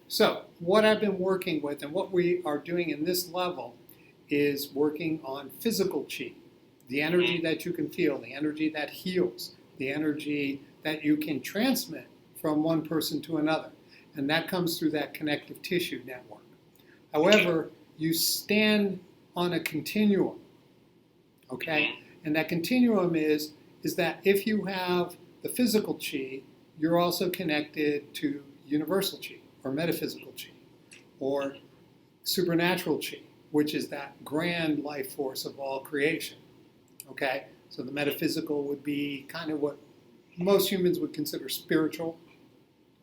So what I've been working with and what we are doing in this level is working on physical chi, the energy that you can feel, the energy that heals, the energy that you can transmit from one person to another. And that comes through that connective tissue network. However, you stand on a continuum, okay? And that continuum is that if you have the physical chi, you're also connected to universal chi, or metaphysical chi, or supernatural chi, which is that grand life force of all creation, okay? So the metaphysical would be kind of what most humans would consider spiritual,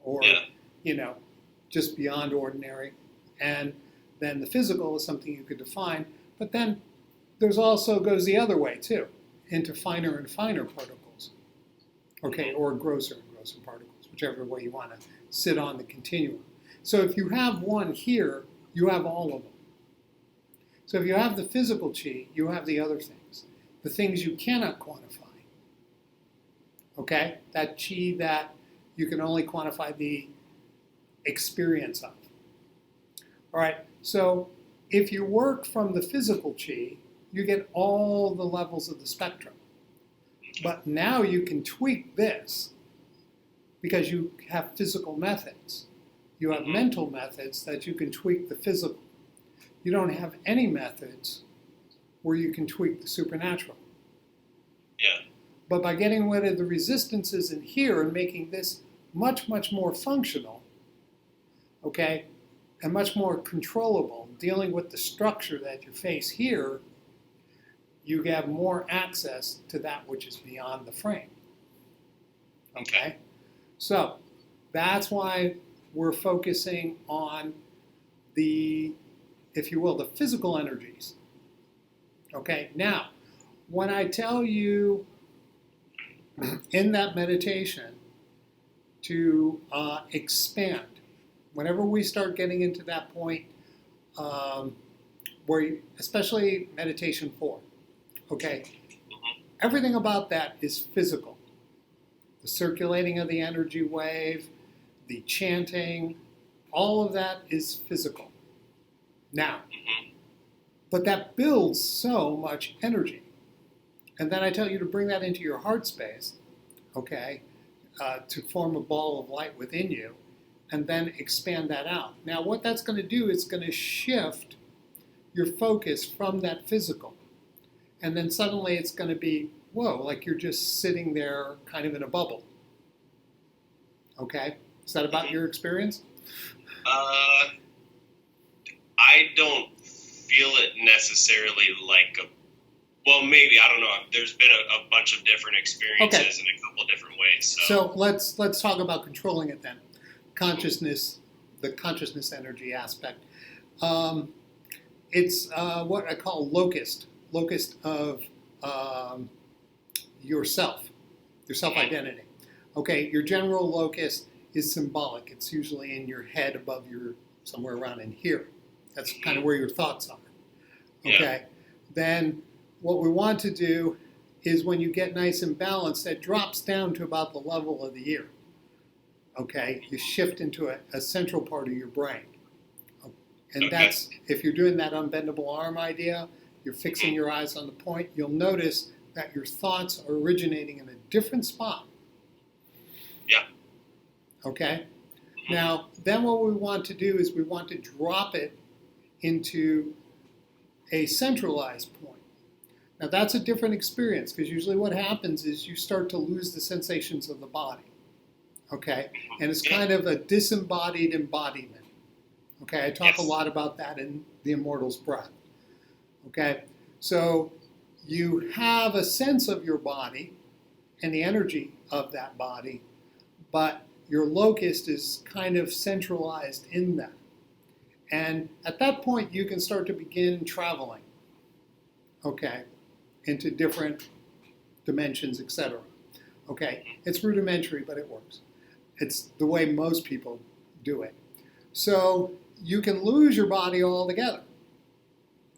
or, just beyond ordinary. And then the physical is something you could define, but then there's also goes the other way too, into finer and finer particles, okay, or grosser and grosser particles, whichever way you want to sit on the continuum. So if you have one here, you have all of them. So if you have the physical chi, you have the other things, the things you cannot quantify, okay, that chi that you can only quantify the experience of. All right, so if you work from the physical chi, you get all the levels of the spectrum. But now you can tweak this because you have physical methods. You have mental methods that you can tweak the physical. You don't have any methods where you can tweak the supernatural. Yeah. But by getting rid of the resistances in here and making this much, much more functional, okay, and much more controllable, dealing with the structure that you face here, you have more access to that which is beyond the frame. Okay? So that's why we're focusing on the, if you will, the physical energies. Okay? Now, when I tell you in that meditation to expand, whenever we start getting into that point, where you, especially meditation 4, okay, everything about that is physical. The circulating of the energy wave, the chanting, all of that is physical. Now, but that builds so much energy. And then I tell you to bring that into your heart space, okay, to form a ball of light within you, and then expand that out. Now, what that's going to do is going to shift your focus from that physical. And then suddenly it's going to be, whoa, like you're just sitting there kind of in a bubble. Okay? Is that about your experience? I don't feel it necessarily like a, well, maybe, I don't know. There's been a bunch of different experiences in a couple of different ways. So let's talk about controlling it then. Consciousness, the consciousness energy aspect. It's what I call locus of yourself, your self-identity. Okay, your general locus is symbolic. It's usually in your head above your, somewhere around in here. That's kind of where your thoughts are. Okay, yeah. Then what we want to do is when you get nice and balanced, that drops down to about the level of the ear. Okay, you shift into a central part of your brain. And that's, if you're doing that unbendable arm idea, you're fixing your eyes on the point, you'll notice that your thoughts are originating in a different spot. Yeah. Okay? Now, then what we want to do is we want to drop it into a centralized point. Now, that's a different experience because usually what happens is you start to lose the sensations of the body. Okay? And it's kind of a disembodied embodiment. Okay? I talk a lot about that in The Immortal's Breath. Okay? So you have a sense of your body and the energy of that body, but your locus is kind of centralized in that. And at that point, you can start to begin traveling, okay, into different dimensions, etc. Okay, it's rudimentary, but it works. It's the way most people do it. So you can lose your body altogether,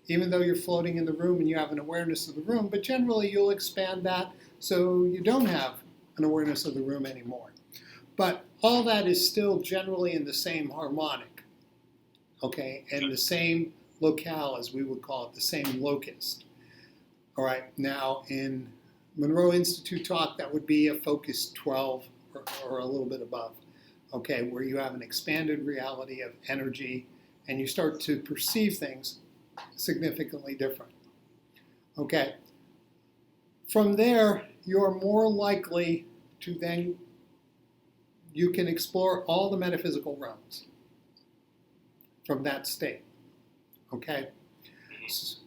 even though you're floating in the room and you have an awareness of the room, but generally you'll expand that so you don't have an awareness of the room anymore. But all that is still generally in the same harmonic, okay, and the same locale, as we would call it, the same locus. All right, now in Monroe Institute talk, that would be a focus 12 or a little bit above, okay, where you have an expanded reality of energy and you start to perceive things significantly different. Okay, from there, you're more likely to then, you can explore all the metaphysical realms from that state, okay? It's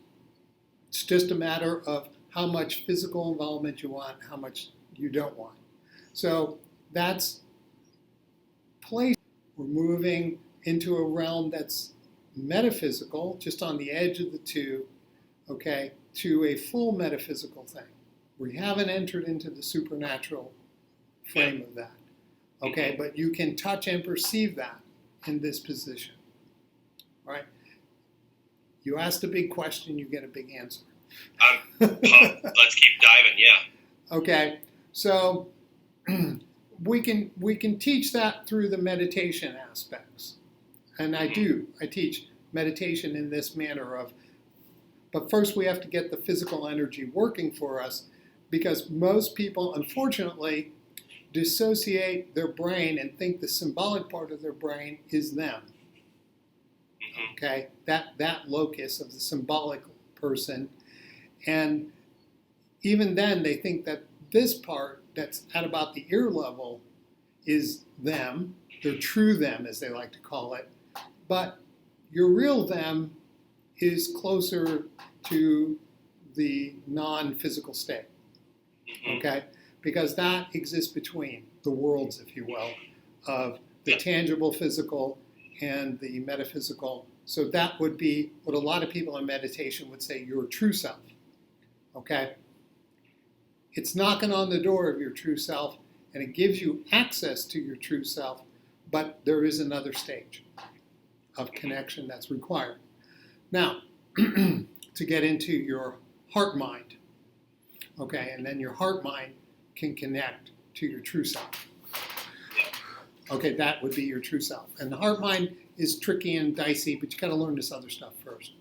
just a matter of how much physical involvement you want, how much you don't want. So that's place. We're moving into a realm that's metaphysical, just on the edge of the two, okay, to a full metaphysical thing. We haven't entered into the supernatural frame of that, okay, but you can touch and perceive that in this position, right? You asked a big question, you get a big answer. I'm pumped. Let's keep diving, yeah. Okay, so we can teach that through the meditation aspects. And I teach meditation in this manner of, but first we have to get the physical energy working for us, because most people, unfortunately, dissociate their brain and think the symbolic part of their brain is them. Okay, that locus of the symbolic person. And even then, they think that this part that's at about the ear level is them, their true them, as they like to call it. But your real them is closer to the non-physical state, okay? Because that exists between the worlds, if you will, of the tangible physical and the metaphysical. So that would be what a lot of people in meditation would say your true self, okay? It's knocking on the door of your true self, and it gives you access to your true self, but there is another stage of connection that's required. Now, to get into your heart-mind, okay, and then your heart-mind can connect to your true self. Okay, that would be your true self. And the heart-mind is tricky and dicey, but you got to learn this other stuff first.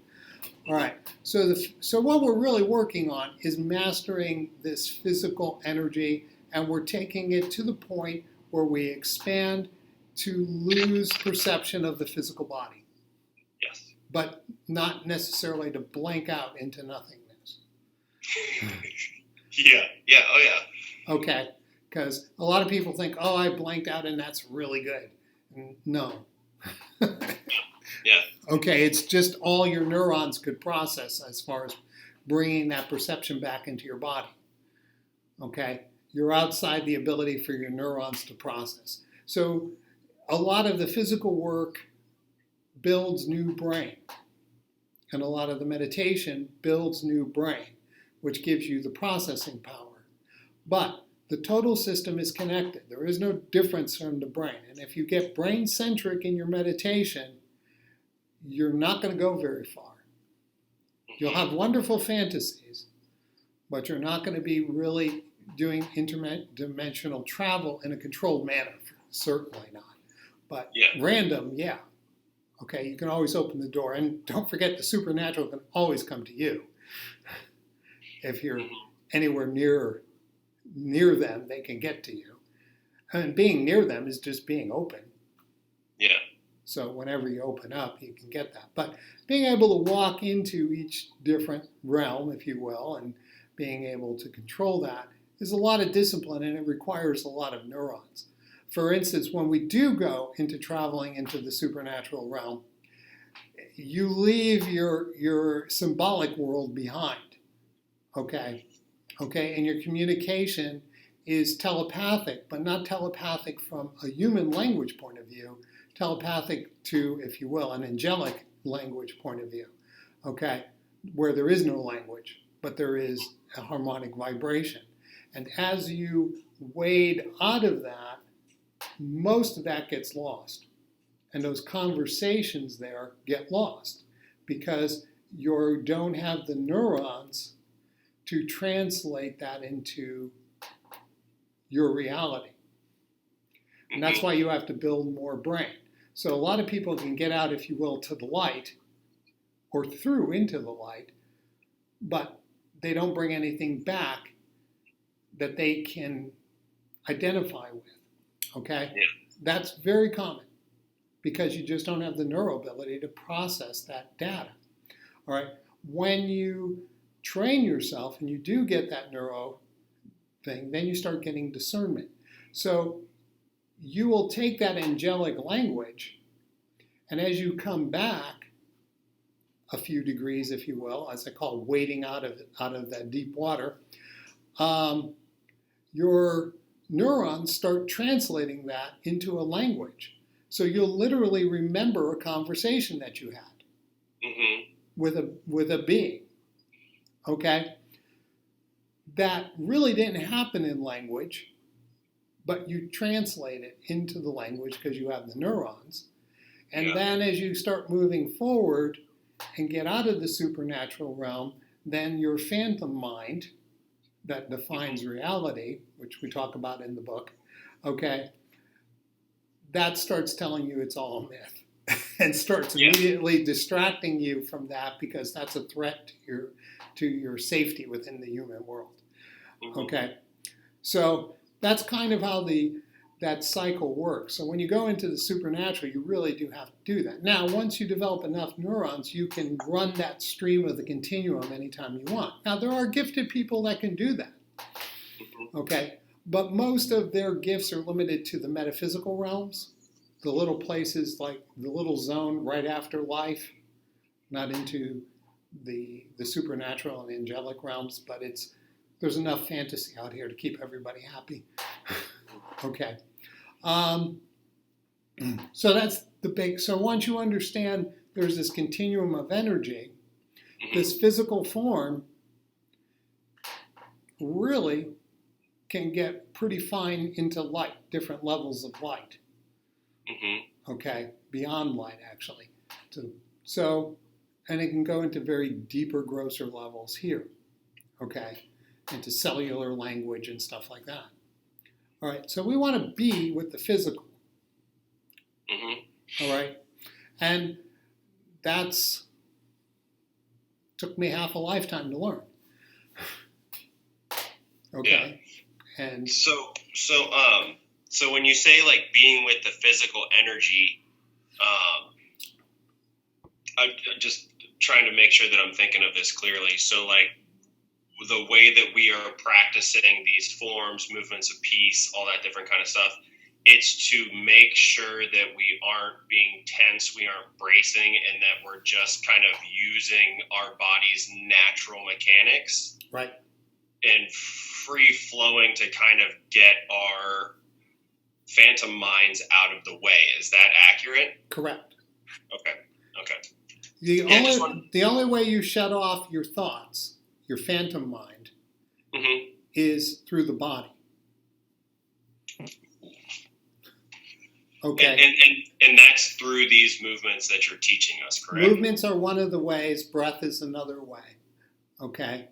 All right, so what we're really working on is mastering this physical energy, and we're taking it to the point where we expand to lose perception of the physical body. Yes. But not necessarily to blank out into nothingness. Yeah, oh yeah. Okay, because a lot of people think, oh, I blanked out and that's really good. No. Yeah. Okay, it's just all your neurons could process as far as bringing that perception back into your body. Okay, you're outside the ability for your neurons to process. So a lot of the physical work builds new brain, and a lot of the meditation builds new brain, which gives you the processing power. But the total system is connected. There is no difference from the brain. And if you get brain-centric in your meditation, you're not going to go very far. You'll have wonderful fantasies, but you're not going to be really doing interdimensional travel in a controlled manner. Certainly not. But random, yeah. Okay, you can always open the door. And don't forget, the supernatural can always come to you. If you're anywhere near them, they can get to you. And being near them is just being open. Yeah. So whenever you open up, you can get that. But being able to walk into each different realm, if you will, and being able to control that is a lot of discipline, and it requires a lot of neurons. For instance, when we do go into traveling into the supernatural realm, you leave your symbolic world behind, okay? Okay, and your communication is telepathic, but not telepathic from a human language point of view, telepathic to, if you will, an angelic language point of view, okay, where there is no language, but there is a harmonic vibration. And as you wade out of that, most of that gets lost. And those conversations there get lost because you don't have the neurons to translate that into your reality. And that's why you have to build more brain. So a lot of people can get out, if you will, to the light or through into the light, but they don't bring anything back that they can identify with. Okay? Yeah. That's very common because you just don't have the neuroability to process that data. All right? When you train yourself and you do get that neuro thing, then you start getting discernment. So you will take that angelic language, and as you come back a few degrees, if you will, as I call wading out of that deep water, your neurons start translating that into a language. So you'll literally remember a conversation that you had with a being. Okay? That really didn't happen in language, but you translate it into the language because you have the neurons. And then as you start moving forward and get out of the supernatural realm, then your phantom mind that defines reality, which we talk about in the book, okay, that starts telling you it's all a myth and starts immediately distracting you from that because that's a threat to your safety within the human world. Okay, so that's kind of how that cycle works. So when you go into the supernatural, you really do have to do that. Now, once you develop enough neurons, you can run that stream of the continuum anytime you want. Now, there are gifted people that can do that. Okay, but most of their gifts are limited to the metaphysical realms, the little places like the little zone right after life, not into the supernatural and angelic realms, but there's enough fantasy out here to keep everybody happy. Okay. So that's the big. So once you understand there's this continuum of energy, this physical form really can get pretty fine into light, different levels of light. Okay, beyond light actually. So, and it can go into very deeper, grosser levels here. Okay, into cellular language and stuff like that. All right, so we want to be with the physical. All right, and that's took me half a lifetime to learn. Okay, and so when you say like being with the physical energy, I'm just trying to make sure that I'm thinking of this clearly. So like the way that we are practicing these forms, movements of peace, all that different kind of stuff, it's to make sure that we aren't being tense, we aren't bracing, and that we're just kind of using our body's natural mechanics. Right. And free flowing to kind of get our phantom minds out of the way. Is that accurate? Correct. Okay. The only way you shut off your thoughts, your phantom mind, is through the body. Okay. And that's through these movements that you're teaching us, correct? Movements are one of the ways. Breath is another way. Okay.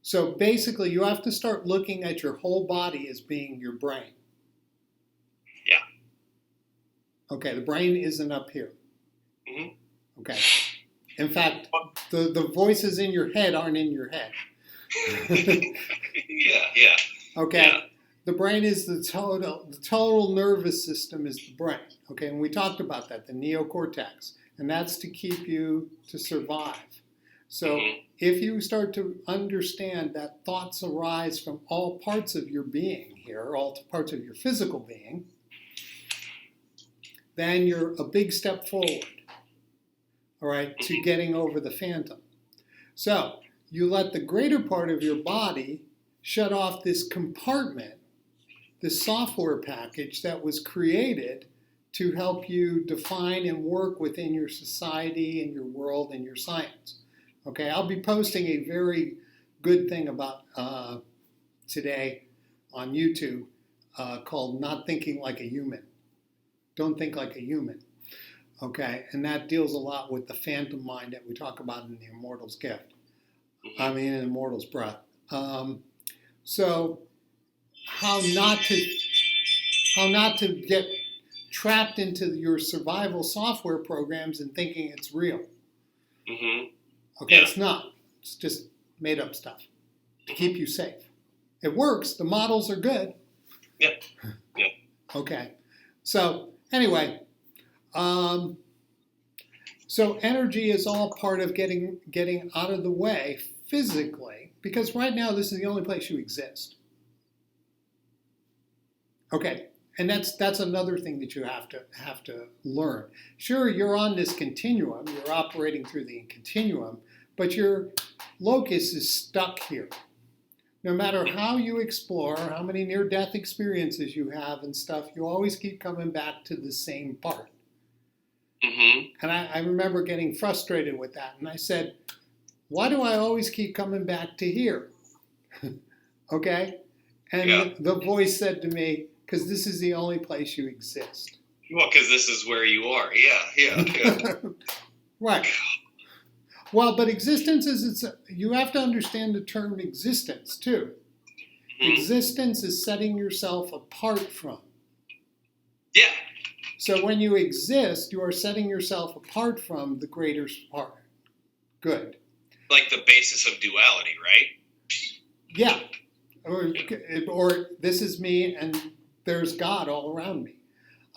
So basically, you have to start looking at your whole body as being your brain. Yeah. Okay, the brain isn't up here. Okay. In fact, the voices in your head aren't in your head. Yeah. Okay. Yeah. The brain is the total nervous system is the brain. Okay, and we talked about that, the neocortex, and that's to keep you to survive. So if you start to understand that thoughts arise from all parts of your being here, all parts of your physical being, then you're a big step forward, all right, to getting over the phantom. So you let the greater part of your body shut off this compartment, this software package that was created to help you define and work within your society and your world and your science. Okay, I'll be posting a very good thing about today on YouTube called Not Thinking Like a Human. Don't think like a human. Okay, and that deals a lot with the phantom mind that we talk about in the Immortal's Gift. In Immortal's Breath. So how not to how not to get trapped into your survival software programs and thinking it's real. Mm-hmm. Okay, Yeah. it's not. It's just made up stuff to keep you safe. It works. The models are good. Yeah. Yeah. Okay. So anyway, so energy is all part of getting out of the way physically, because right now this is the only place you exist. Okay, and that's another thing that you have to learn. Sure, you're on this continuum, you're operating through the continuum, but your locus is stuck here. No matter how you explore, how many near-death experiences you have and stuff, you always keep coming back to the same part. Mm-hmm. And I remember getting frustrated with that. And I said, why do I always keep coming back to here? Okay? And the voice said to me, because this is the only place you exist. Well, because this is where you are. Yeah. Right. Well, but existence you have to understand the term existence too. Mm-hmm. Existence is setting yourself apart from. Yeah. So when you exist, you are setting yourself apart from the greater part. Good. Like the basis of duality, right? Yeah. Or this is me and there's God all around me.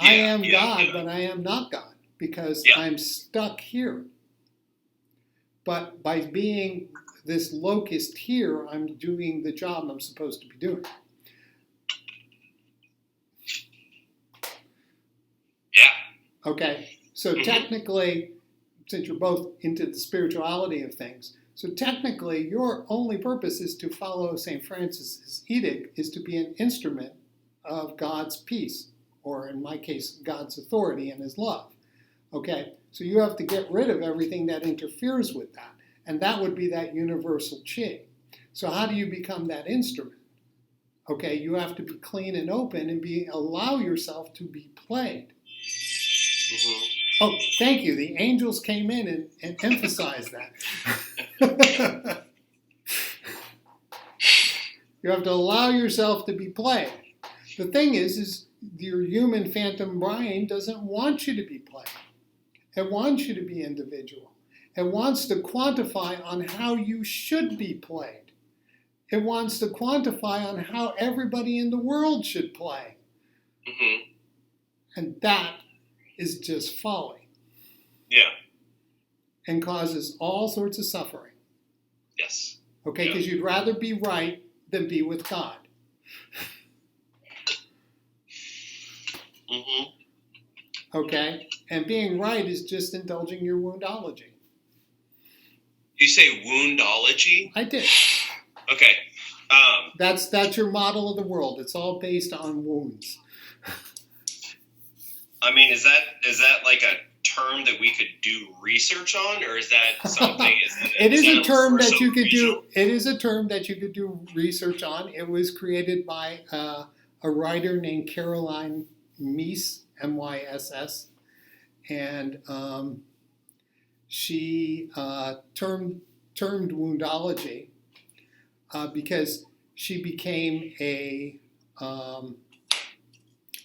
Yeah, I am God, but I am not God because I'm stuck here. But by being this locust here, I'm doing the job I'm supposed to be doing. Yeah. Okay. So technically, since you're both into the spirituality of things, so technically your only purpose is to follow St. Francis's edict, is to be an instrument of God's peace, or in my case, God's authority and his love. Okay. So you have to get rid of everything that interferes with that. And that would be that universal Qi. So how do you become that instrument? Okay, you have to be clean and open and allow yourself to be played. Mm-hmm. Oh, thank you. The angels came in and emphasized that. You have to allow yourself to be played. The thing is your human phantom brain doesn't want you to be played. It wants you to be individual. It wants to quantify on how you should be played. It wants to quantify on how everybody in the world should play. Mm-hmm. And that is just folly. Yeah. And causes all sorts of suffering. Yes. Okay, because you'd rather be right than be with God. Mm-hmm. Okay? And being right is just indulging your woundology. You say woundology? I did. Okay. That's your model of the world. It's all based on wounds. I mean, is that like a term that we could do research on, or is that something? It is a term that you could do. It is a term that you could do research on. It was created by a writer named Caroline Myss, M-Y-S-S, and she termed woundology because she became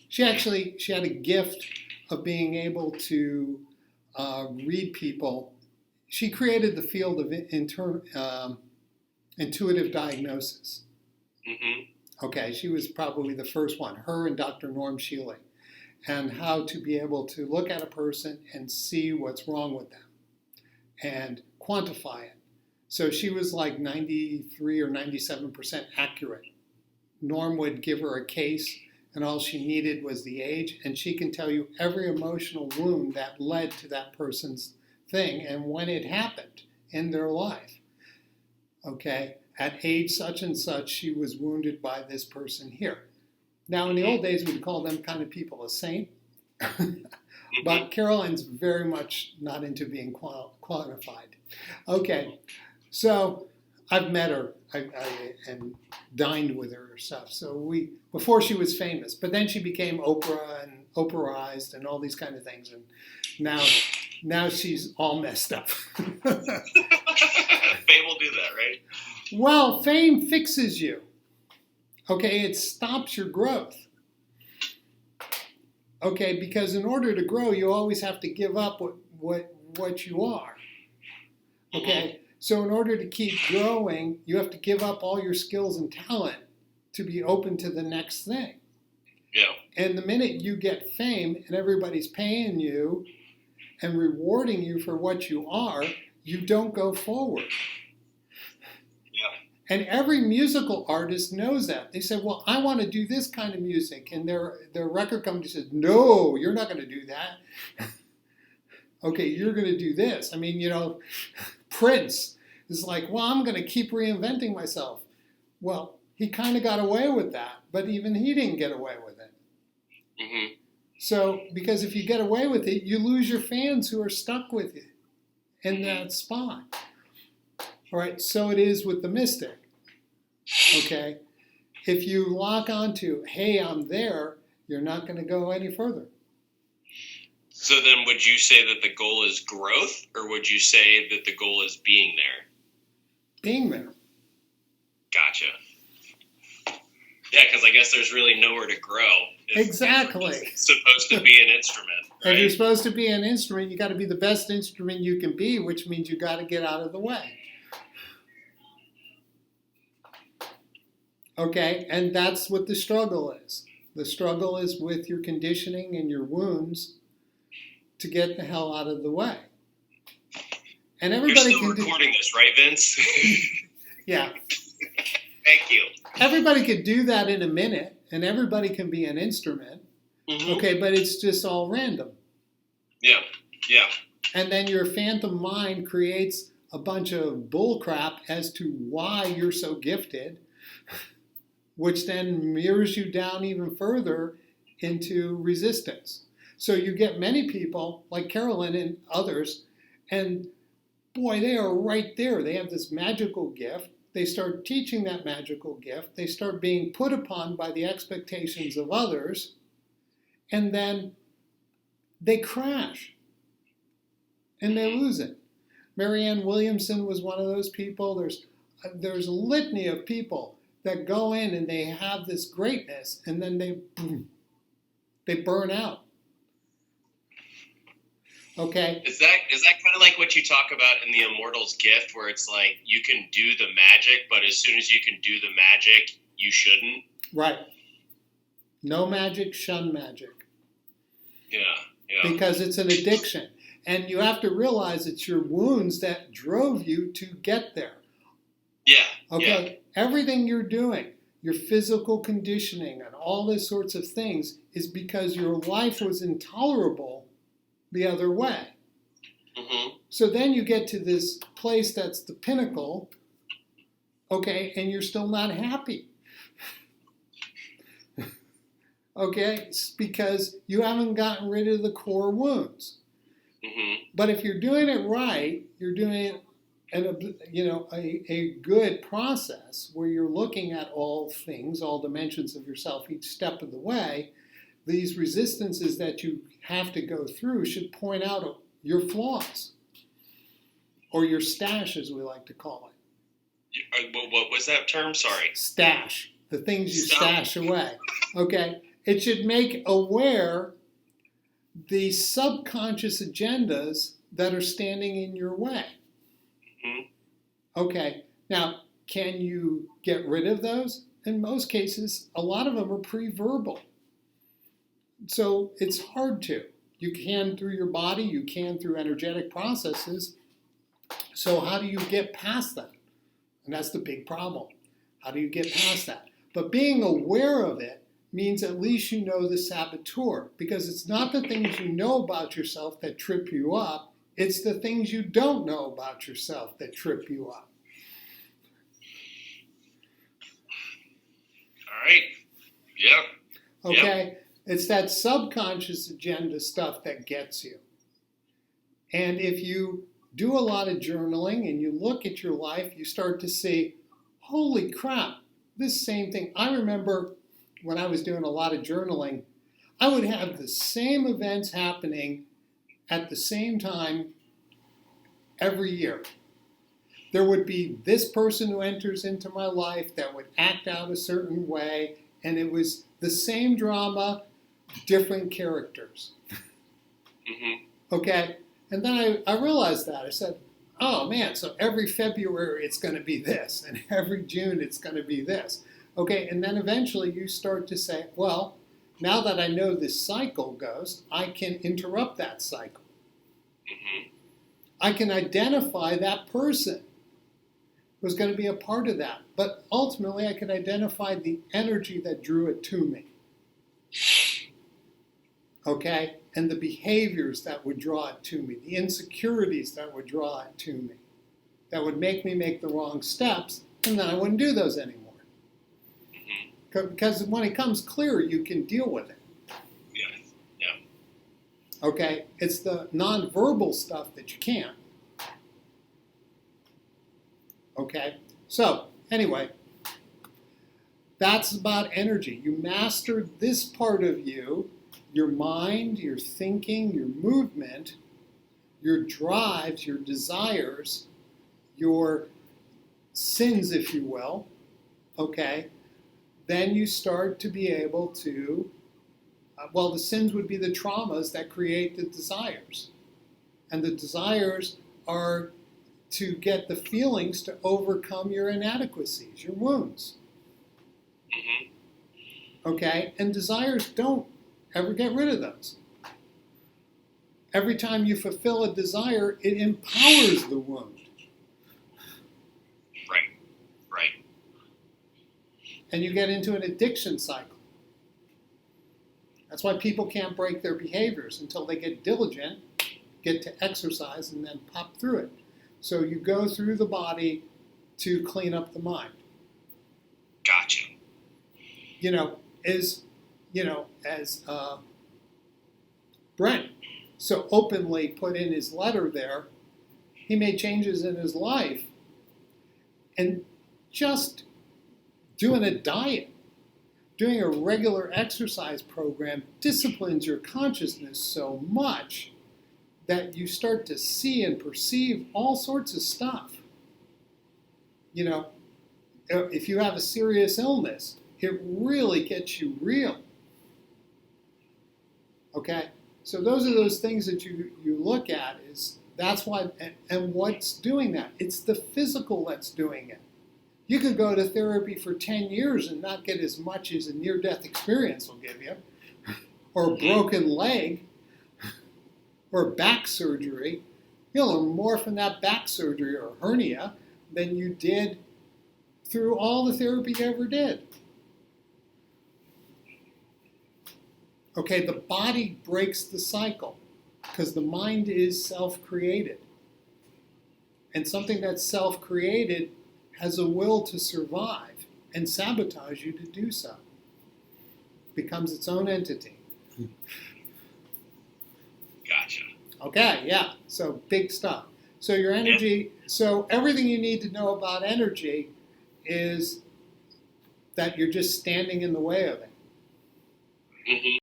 she had a gift of being able to read people. She created the field of intuitive diagnosis. Mm-hmm. Okay, she was probably the first one, her and Dr. Norm Shealy, and how to be able to look at a person and see what's wrong with them and quantify it. So she was like 93 or 97% accurate. Norm would give her a case, and all she needed was the age, and she can tell you every emotional wound that led to that person's thing and when it happened in their life. Okay, at age such and such, she was wounded by this person here. Now, in the old days, we'd call them kind of people a saint, but Caroline's very much not into being quantified. Okay, so I've met her and dined with her and stuff. So before she was famous, but then she became Oprah and Oprahized and all these kind of things, and now she's all messed up. Fame will do that, right? Well, fame fixes you. Okay, it stops your growth. Okay, because in order to grow, you always have to give up what you are. Okay, so in order to keep growing, you have to give up all your skills and talent to be open to the next thing. Yeah. And the minute you get fame and everybody's paying you and rewarding you for what you are, you don't go forward. Yeah. And every musical artist knows that. They say, well, I want to do this kind of music. And their record company says, no, you're not going to do that. Okay, you're going to do this. I mean, Prince is like, well, I'm going to keep reinventing myself. Well, he kind of got away with that, but even he didn't get away with it. Mm-hmm. So, because if you get away with it, you lose your fans who are stuck with you in that spot. All right, so it is with the mystic. Okay? If you lock onto, hey, I'm there, you're not going to go any further. So then would you say that the goal is growth, or would you say that the goal is being there? Being there. Gotcha. Yeah, because I guess there's really nowhere to grow. Exactly. It's supposed to be an instrument, right? If you're supposed to be an instrument, you got to be the best instrument you can be, which means you got to get out of the way. Okay, and that's what the struggle is. The struggle is with your conditioning and your wounds to get the hell out of the way. And everybody You're still recording this, right, Vince? Yeah. Thank you. Everybody could do that in a minute, and everybody can be an instrument. Mm-hmm. Okay, but it's just all random. Yeah, yeah. And then your phantom mind creates a bunch of bull crap as to why you're so gifted, which then mirrors you down even further into resistance. So you get many people like Carolyn and others, and boy, they are right there. They have this magical gift. They start teaching that magical gift. They start being put upon by the expectations of others, and then they crash and they lose it. Marianne Williamson was one of those people. There's a litany of people that go in and they have this greatness, and then they burn out. Okay. Is that kind of like what you talk about in the Immortal's Gift, where it's like you can do the magic, but as soon as you can do the magic, you shouldn't? Right. No magic, shun magic. Yeah, yeah. Because it's an addiction. And you have to realize it's your wounds that drove you to get there. Yeah. Okay? Yeah. Everything you're doing, your physical conditioning and all these sorts of things, is because your life was intolerable the other way. Mm-hmm. So then you get to this place that's the pinnacle, okay, and you're still not happy. Okay? It's because you haven't gotten rid of the core wounds. Mm-hmm. But if you're doing it right, you're doing a good process where you're looking at all things, all dimensions of yourself each step of the way. These resistances that you have to go through should point out your flaws, or your stash, as we like to call it. What was that term? Sorry. Stash, the things you stash away. Okay, it should make aware the subconscious agendas that are standing in your way. Mm-hmm. Okay, now, can you get rid of those? In most cases, a lot of them are pre-verbal. So it's hard to. You can through your body, you can through energetic processes. So how do you get past that? And that's the big problem. How do you get past that? But being aware of it means at least you know the saboteur, because it's not the things you know about yourself that trip you up, it's the things you don't know about yourself that trip you up. All right. Yeah. Okay? Yep. It's that subconscious agenda stuff that gets you. And if you do a lot of journaling and you look at your life, you start to see, holy crap, this same thing. I remember when I was doing a lot of journaling, I would have the same events happening at the same time every year. There would be this person who enters into my life that would act out a certain way, and it was the same drama different characters. Mm-hmm. Okay? And then I realized that. I said, oh man, so every February it's going to be this, and every June it's going to be this. Okay, and then eventually you start to say, well, now that I know this cycle goes, I can interrupt that cycle. Mm-hmm. I can identify that person who's going to be a part of that. But ultimately, I can identify the energy that drew it to me. Okay? And the behaviors that would draw it to me, the insecurities that would draw it to me, that would make me make the wrong steps, and then I wouldn't do those anymore. Because when it comes clear, you can deal with it. Yeah. Yeah. Okay? It's the nonverbal stuff that you can't. Okay? So, anyway, that's about energy. You master this part of you, your mind, your thinking, your movement, your drives, your desires, your sins, if you will, okay? Then you start to be able to, well, the sins would be the traumas that create the desires. And the desires are to get the feelings to overcome your inadequacies, your wounds. Mm-hmm. Okay? And desires don't ever get rid of those. Every time you fulfill a desire, it empowers the wound. Right. Right. And you get into an addiction cycle. That's why people can't break their behaviors until they get diligent, get to exercise, and then pop through it. So you go through the body to clean up the mind. Gotcha. As Brent so openly put in his letter there, he made changes in his life, and just doing a diet, doing a regular exercise program disciplines your consciousness so much that you start to see and perceive all sorts of stuff. If you have a serious illness, it really gets you real. Okay? So those are those things that you look at, that's why, and what's doing that? It's the physical that's doing it. You could go to therapy for 10 years and not get as much as a near-death experience will give you, or a broken leg, or back surgery. You'll learn more from that back surgery or hernia than you did through all the therapy you ever did. Okay, the body breaks the cycle because the mind is self-created. And something that's self-created has a will to survive and sabotage you to do so. Becomes its own entity. Gotcha. Okay, yeah, so big stuff. So your energy, so everything you need to know about energy is that you're just standing in the way of it. Mm-hmm.